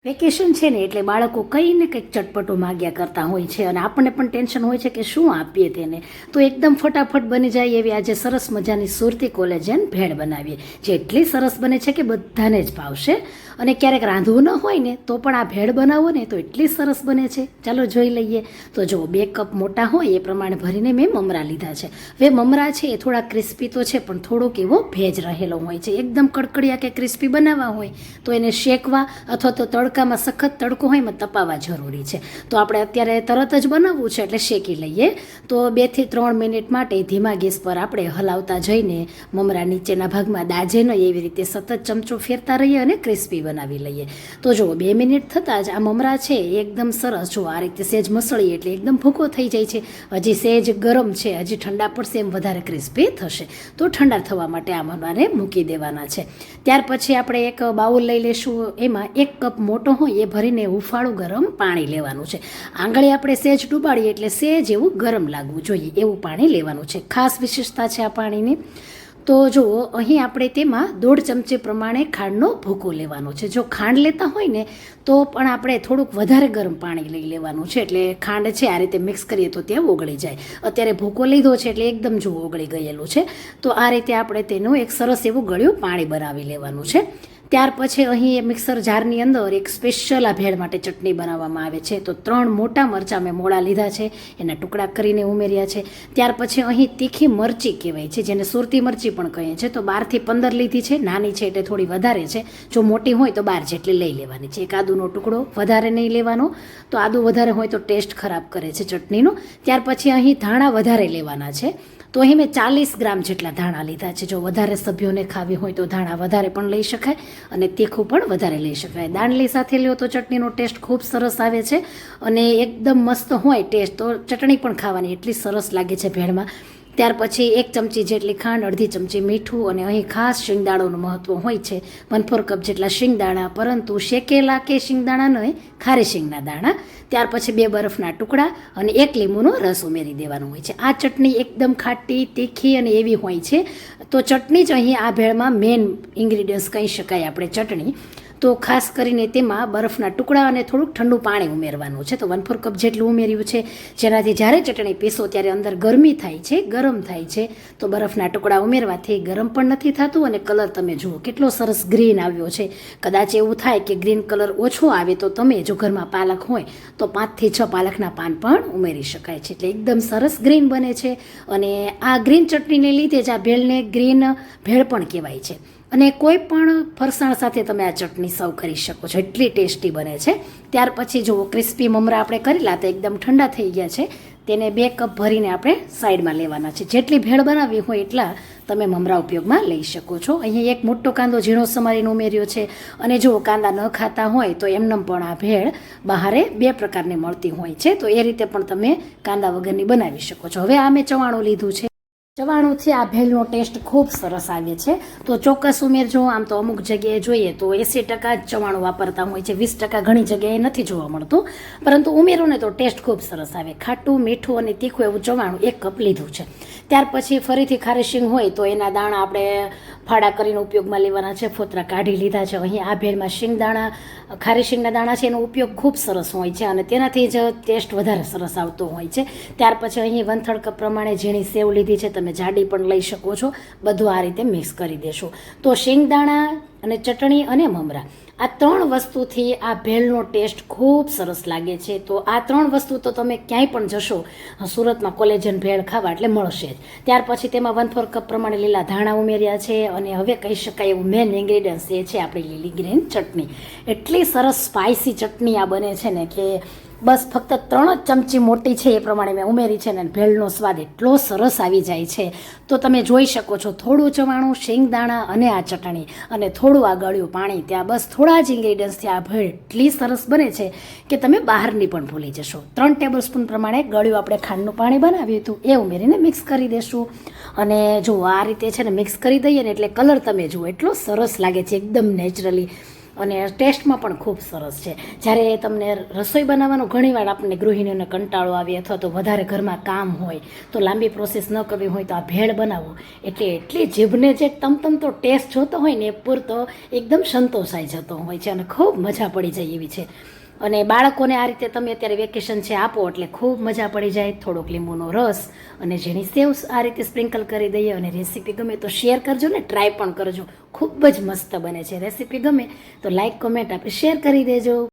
Vacation છે ને એટલે બાળકો કંઈ ને કંઈક ચટપટું માગ્યા કરતા હોય છે અને આપણને પણ ટેન્શન હોય છે કે શું આપીએ તેને. તો એકદમ ફટાફટ બની જાય એવી આજે સરસ મજાની સુરતી કોલેજન ભેળ બનાવીએ, જે એટલી સરસ બને છે કે બધાને જ ભાવશે. અને ક્યારેક રાંધવું ન હોય ને તો પણ આ ભેળ બનાવો ને તો એટલી સરસ બને છે. ચાલો જોઈ લઈએ. તો જો 2 કપ મોટા હોય એ પ્રમાણે ભરીને મેં મમરા લીધા છે. હવે મમરા છે એ થોડા ક્રિસ્પી તો છે પણ થોડોક એવો ભેજ રહેલો હોય છે. એકદમ કડકડિયા કે ક્રિસ્પી બનાવવા હોય તો એને શેકવા અથવા તો તડકામાં સખત તડકો હોય એમાં તપાવવા જરૂરી છે. તો આપણે અત્યારે તરત જ બનાવવું છે એટલે શેકી લઈએ. તો 2 થી 3 મિનિટ માટે ધીમા ગેસ પર આપણે હલાવતા જઈને મમરા નીચેના ભાગમાં દાજે નહીં એવી રીતે સતત ચમચો ફેરતા રહીએ અને ક્રિસ્પી બનાવી લઈએ. તો જો 2 મિનિટ થતાં જ આ મમરા છે એકદમ સરસ, જો આ રીતે સેજ મસળીએ એટલે એકદમ ભૂકો થઈ જાય છે. હજી સેજ ગરમ છે, હજી ઠંડા પડશે એમ વધારે ક્રિસ્પી થશે. તો ઠંડા થવા માટે આ મમરાને મૂકી દેવાના છે. ત્યાર પછી આપણે એક બાઉલ લઈ લઈશું. એમાં 1 કપ મોટો હોય એ ભરીને હુંફાળું ગરમ પાણી લેવાનું છે. આંગળી આપણે સેજ ડૂબાડીએ એટલે સેજ એવું ગરમ લાગવું જોઈએ એવું પાણી લેવાનું છે. ખાસ વિશેષતા છે આ પાણીની. તો જુઓ અહીં આપણે તેમાં 1.5 ચમચી પ્રમાણે ખાંડનો ભૂકો લેવાનો છે. જો ખાંડ લેતા હોય ને તો પણ આપણે થોડુંક વધારે ગરમ પાણી લઈ લેવાનું છે, એટલે ખાંડ છે આ રીતે મિક્સ કરીએ તો ત્યાં ઓગળી જાય. અત્યારે ભૂકો લીધો છે એટલે એકદમ જો ઓગળી ગયેલું છે. તો આ રીતે આપણે તેનું એક સરસ એવું ગળ્યું પાણી બનાવી લેવાનું છે. ત્યાર પછી અહીં મિક્સર જારની અંદર એક સ્પેશિયલ આ ભેળ માટે ચટણી બનાવવામાં આવે છે. તો 3 મોટા મરચાં મેં મોડા લીધા છે, એના ટુકડા કરીને ઉમેર્યા છે. ત્યાર પછી અહીં તીખી મરચી કહેવાય છે, જેને સુરતી મરચી પણ કહીએ છીએ. તો 12 થી 15 લીધી છે. નાની છે એટલે થોડી વધારે છે, જો મોટી હોય તો 12 જેટલી લઈ લેવાની છે. એક આદુનો ટુકડો વધારે નહીં લેવાનો, તો આદુ વધારે હોય તો ટેસ્ટ ખરાબ કરે છે ચટણીનો. ત્યાર પછી અહીં ધાણા વધારે લેવાના છે. તો અહીં મેં 40 ગ્રામ જેટલા ધાણા લીધા છે. જો વધારે સભ્યોને ખાવી હોય તો ધાણા વધારે પણ લઈ શકાય અને તીખું પણ વધારે લઈ શકાય. દાંડલી સાથે લ્યો તો ચટણીનો ટેસ્ટ ખૂબ સરસ આવે છે અને એકદમ મસ્ત હોય ટેસ્ટ, તો ચટણી પણ ખાવાની એટલી સરસ લાગે છે ભેળમાં. ત્યાર પછી 1 ચમચી જેટલી ખાંડ, 1/2 ચમચી મીઠું અને અહીં ખાસ શિંગદાણાનું મહત્ત્વ હોય છે. 1/4 કપ જેટલા શિંગદાણા, પરંતુ શેકેલા કે શિંગદાણા નહીં, ખારી શિંગના દાણા. ત્યાર પછી 2 બરફના ટુકડા અને 1 લીંબુનો રસ ઉમેરી દેવાનો હોય છે. આ ચટણી એકદમ ખાટી, તીખી અને એવી હોય છે. તો ચટણી જ અહીં આ ભેળમાં મેઇન ઇન્ગ્રીડિયન્ટ્સ કહી શકાય આપણે ચટણી. તો ખાસ કરીને તેમાં બરફના ટુકડા અને થોડુંક ઠંડુ પાણી ઉમેરવાનું છે. તો 1/4 કપ જેટલું ઉમેર્યું છે, જેનાથી જ્યારે ચટણી પીસો ત્યારે અંદર ગરમી થાય છે, ગરમ થાય છે. તો બરફના ટુકડા ઉમેરવાથી ગરમ પણ નથી થતું અને કલર તમે જુઓ કેટલો સરસ ગ્રીન આવ્યો છે. કદાચ એવું થાય કે ગ્રીન કલર ઓછો આવે તો તમે જો ઘરમાં પાલક હોય તો 5 થી 6 પાલકના પાન પણ ઉમેરી શકાય છે. એટલે એકદમ સરસ ગ્રીન બને છે. અને આ ગ્રીન ચટણીને લીધે જ આ ભેળને ગ્રીન ભેળ પણ કહેવાય છે. અને કોઈ પણ ફરસાણ સાથે તમે આ ચટણી સર્વ કરી શકો છો, એટલી ટેસ્ટી બને છે. ત્યાર પછી જુઓ ક્રિસ્પી મમરા આપણે કરેલા તો એકદમ ઠંડા થઈ ગયા છે. તેને 2 કપ ભરીને આપણે સાઈડમાં લેવાના છે. જેટલી ભેળ બનાવવી હોય એટલા તમે મમરા ઉપયોગમાં લઈ શકો છો. અહીં 1 મોટો કાંદો ઝીણો સમારીને ઉમેર્યો છે. અને જો કાંદા ન ખાતા હોય તો એમનેમ પણ આ ભેળ બહારે 2 પ્રકારની મળતી હોય છે. તો એ રીતે પણ તમે કાંદા વગરની બનાવી શકો છો. હવે આ મેં ચવાણું લીધું છે. ચવાણુંથી આ ભેળનો ટેસ્ટ ખૂબ સરસ આવે છે. તો ચોક્કસ ઉમેરજો. આમ તો અમુક જગ્યાએ જોઈએ તો 80% જ ચવાણું વાપરતા હોય છે, 20% ઘણી જગ્યાએ નથી જોવા મળતું, પરંતુ ઉમેરો ને તો ટેસ્ટ ખૂબ સરસ આવે. ખાટું, મીઠું અને તીખું એવું ચવાણું 1 કપ લીધું છે. ત્યાર પછી ફરીથી ખારી શીંગ હોય તો એના દાણા આપણે ફાડા કરીને ઉપયોગમાં લેવાના છે. ફોતરા કાઢી લીધા છે. અહીં આ ભેળમાં શીંગદાણા, ખારી શીંગના દાણા છે એનો ઉપયોગ ખૂબ સરસ હોય છે અને તેનાથી જ ટેસ્ટ વધારે સરસ આવતો હોય છે. ત્યાર પછી અહીં 1/3 કપ પ્રમાણે ઝીણી સેવ લીધી છે. તમે જાડી પણ લઈ શકો છો. બધું આ રીતે મિક્સ કરી દેશો. તો શિંગદાણા અને ચટણી અને મમરા, આ 3 વસ્તુથી આ ભેળનો ટેસ્ટ ખૂબ સરસ લાગે છે. તો આ 3 વસ્તુ તો તમે ક્યાંય પણ જશો સુરતમાં કોલેજન ભેળ ખાવા એટલે મળશે જ. ત્યાર પછી તેમાં 1/4 કપ પ્રમાણે લીલા ધાણા ઉમેર્યા છે. અને હવે કહી શકાય એવું મેઇન ઇન્ગ્રીડિયન્ટ્સ એ છે આપણી લીલી ગ્રીન ચટણી. એટલી સરસ સ્પાઇસી ચટણી આ બને છે ને કે બસ ફક્ત 3 જ ચમચી મોટી છે એ પ્રમાણે મેં ઉમેરી છે ને ભેળનો સ્વાદ એટલો સરસ આવી જાય છે. તો તમે જોઈ શકો છો થોડું ચવાણું, શિંગદાણા અને આ ચટણી અને થોડું આ ગળ્યું પાણી, ત્યાં બસ થોડા જ ઇન્ગ્રીડિયન્ટ્સથી આ ભેળ એટલી સરસ બને છે કે તમે બહારની પણ ભૂલી જશો. 3 ટેબલસ્પૂન પ્રમાણે ગળ્યું આપણે ખાંડનું પાણી બનાવ્યું હતું એ ઉમેરીને મિક્સ કરી દેશું. અને જો આ રીતે છે ને મિક્સ કરી દઈએ ને એટલે કલર તમે જુઓ એટલો સરસ લાગે છે, એકદમ નેચરલી. અને ટેસ્ટમાં પણ ખૂબ સરસ છે. જ્યારે તમને રસોઈ બનાવવાનો ઘણીવાર આપણને ગૃહિણીઓને કંટાળો આવે અથવા તો વધારે ઘરમાં કામ હોય તો લાંબી પ્રોસેસ ન કરવી હોય તો આ ભેળ બનાવો એટલે એટલી જીભને જે તમતમતો ટેસ્ટ જોતો હોય ને એ પૂરતો એકદમ સંતોષાઈ જતો હોય છે અને ખૂબ મજા પડી જાય એવી છે. અને બાળકોને આ રીતે તમે અત્યારે વેકેશન છે આપો એટલે ખૂબ મજા પડી જાય. થોડોક લીંબુનો રસ અને ઝીણી સેવ આ રીતે સ્પ્રિંકલ કરી દઈએ. અને રેસીપી ગમે તો શેર કરજો ને, ટ્રાય પણ કરજો, ખૂબ જ મસ્ત બને છે. રેસીપી ગમે તો લાઈક, કોમેન્ટ આપી શેર કરી દેજો.